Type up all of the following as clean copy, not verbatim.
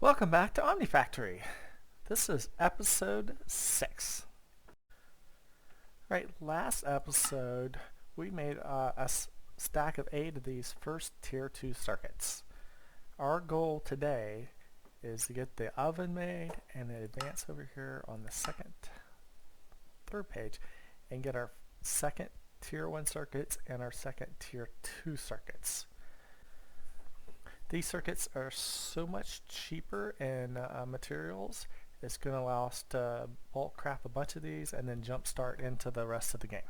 Welcome back to Omnifactory. This is episode 6. Right, last episode we made a stack of 8 of these first tier 2 circuits. Our goal today is to get the oven made and then advance over here on the third page and get our second tier 1 circuits and our second tier 2 circuits. These circuits are so much cheaper in materials. It's going to allow us to bulk craft a bunch of these and then jump start into the rest of the game.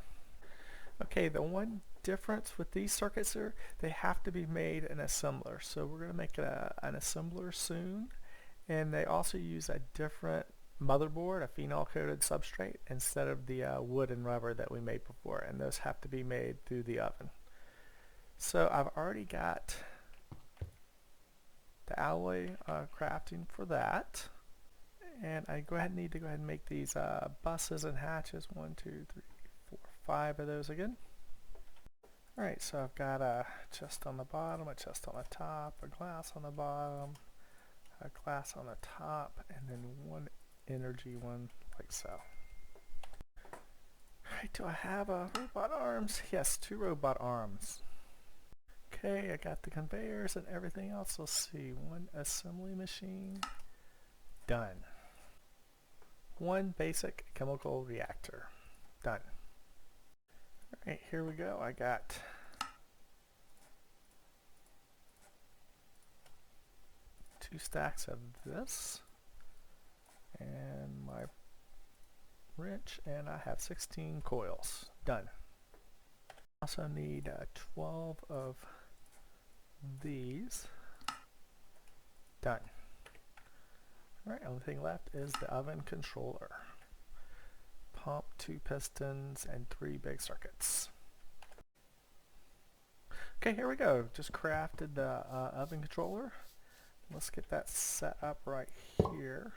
Okay, the one difference with these circuits are they have to be made in assembler. So we're going to make an assembler soon. And they also use a different motherboard, a phenol coated substrate, instead of the wood and rubber that we made before. And those have to be made through the oven. So I've already got the alloy crafting for that, and I need to go ahead and make these buses and hatches. 1, 2, 3, 4, 5 of those again. Alright, so I've got a chest on the bottom, a chest on the top, a glass on the bottom, a glass on the top, and then one energy one like so. Alright, do I have robot arms? Yes, 2 robot arms. Okay, I got the conveyors and everything else. Let's see, 1 assembly machine, done. 1 basic chemical reactor, done. Alright, here we go. I got two stacks of this and my wrench, and I have 16 coils, done. Also need 12 of these, done. Alright, only thing left is the oven controller. Pump, 2 pistons, and 3 big circuits. Okay, here we go. Just crafted the oven controller. Let's get that set up right here.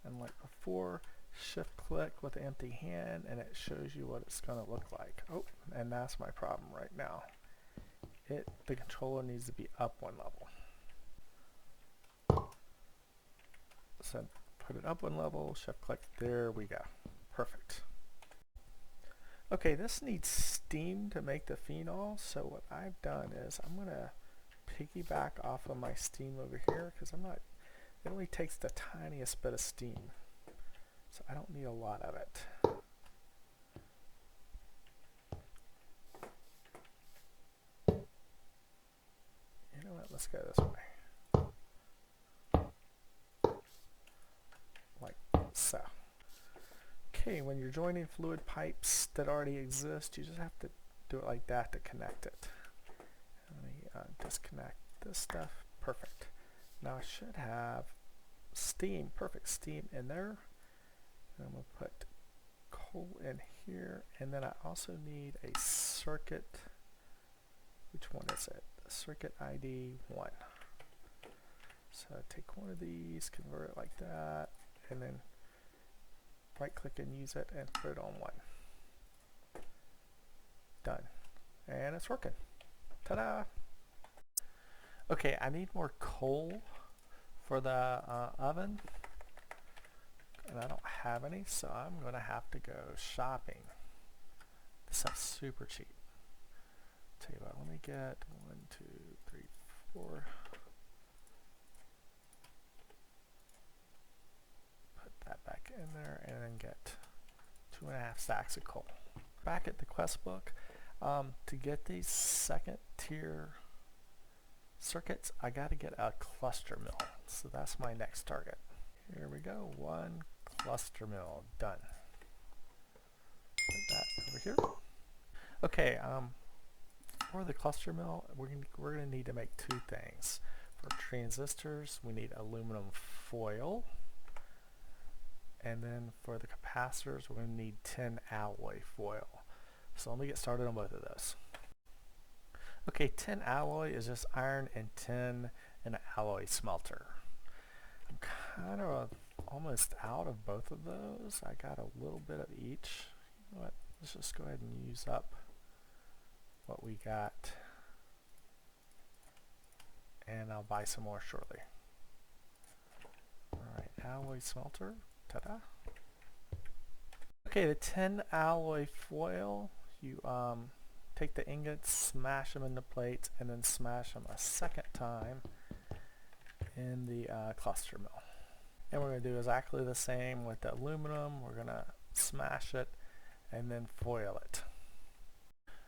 And like before, shift click with the empty hand and it shows you what it's going to look like. Oh, and that's my problem right now. The controller needs to be up 1 level. So put it up 1 level, shift click, there we go. Perfect. Okay, this needs steam to make the phenol, so what I've done is I'm going to piggyback off of my steam over here because it only takes the tiniest bit of steam. So I don't need a lot of it. You know what, let's go this way. Like so. Okay, when you're joining fluid pipes that already exist, you just have to do it like that to connect it. Let me disconnect this stuff. Perfect. Now I should have steam, perfect steam in there. And I'm going to put coal in here, and then I also need a circuit. Which one is it? The circuit ID 1. So take one of these, convert it like that, and then right click and use it and put it on 1. Done. And it's working. Ta-da! Okay, I need more coal for the oven. And I don't have any, so I'm going to have to go shopping. This stuff's super cheap. Tell you what, let me get 1, 2, 3, 4. Put that back in there and then get 2.5 stacks of coal. Back at the quest book, to get these second tier circuits, I got to get a cluster mill. So that's my next target. Here we go, 1 cluster mill, done. Put that over here. Okay, for the cluster mill, we're going to need to make 2 things. For transistors, we need aluminum foil. And then for the capacitors, we're going to need tin alloy foil. So let me get started on both of those. Okay, tin alloy is just iron and tin in an alloy smelter. I'm kind of almost out of both of those. I got a little bit of each. You know what? Let's just go ahead and use up what we got. And I'll buy some more shortly. alloy smelter. Ta-da! Okay, the tin alloy foil, you take the ingots, smash them into plates, and then smash them a second time in the cluster mill. And we're going to do exactly the same with the aluminum. We're going to smash it and then foil it.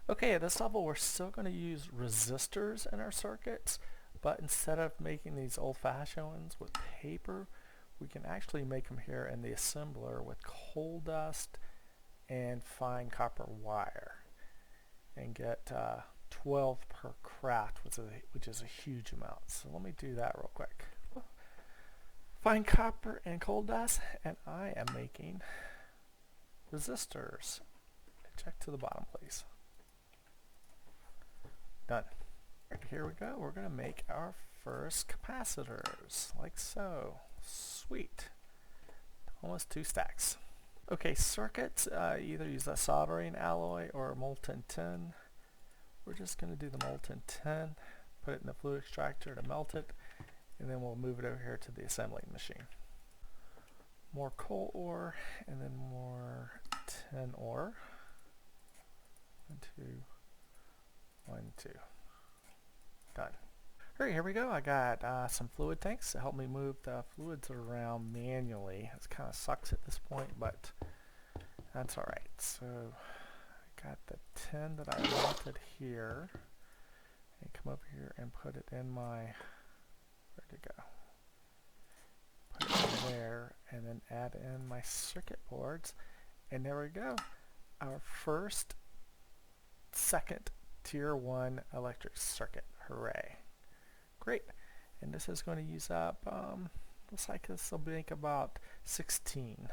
Okay, at this level we're still going to use resistors in our circuits, but instead of making these old-fashioned ones with paper, we can actually make them here in the assembler with coal dust and fine copper wire and get 12 per craft, which is a huge amount. So let me do that real quick. Fine copper and coal dust, and I am making resistors. Check to the bottom, please. Done. Here we go. We're going to make our first capacitors, like so. Sweet. Almost 2 stacks. Okay, circuits, either use a soldering alloy or a molten tin. We're just going to do the molten tin, put it in the fluid extractor to melt it, and then we'll move it over here to the assembling machine. More coal ore, and then more tin ore. 1, 2, 1, 2. Done. Alright, here we go. I got some fluid tanks to help me move the fluids around manually. It kind of sucks at this point, but that's alright. So I got the tin that I melted here, and come over here and put it in my, where'd it go? Put it in there, and then add in my circuit boards, and there we go. Our second tier 1 electric circuit. Hooray. Great. And this is going to use up, looks like this will make about 16.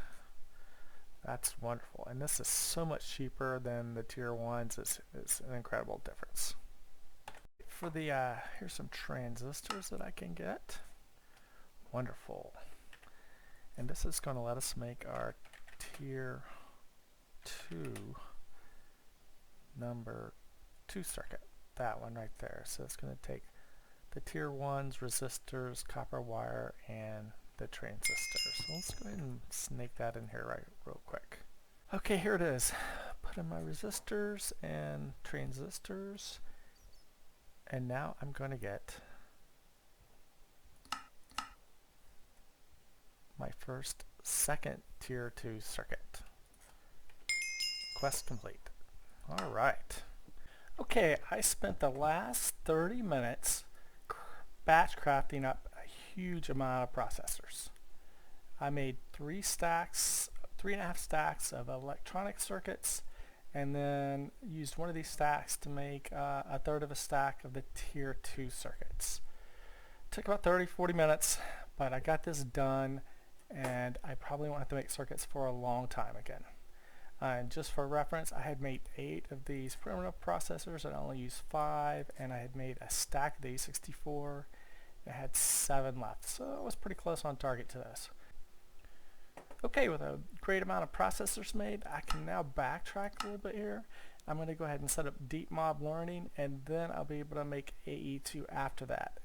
That's wonderful. And this is so much cheaper than the tier 1s. It's an incredible difference. For the, here's some transistors that I can get. Wonderful. And this is going to let us make our tier 2 number 2 circuit. That one right there. So it's going to take the tier 1s, resistors, copper wire, and the transistors. So let's go ahead and snake that in here real quick. Okay, here it is. Put in my resistors and transistors, and now I'm going to get my second tier 2 circuit. Quest complete. Alright. Okay, I spent the last 30 minutes batch crafting up a huge amount of processors. I made 3.5 stacks of electronic circuits, and then used one of these stacks to make a third of a stack of the tier 2 circuits. Took about 30-40 minutes, but I got this done, and I probably won't have to make circuits for a long time again. And just for reference, I had made 8 of these primitive processors, and I only used 5, and I had made a stack of these 64. I had 7 left, so I was pretty close on target to this. Okay, with a great amount of processors made, I can now backtrack a little bit here. I'm going to go ahead and set up deep mob learning, and then I'll be able to make AE2 after that.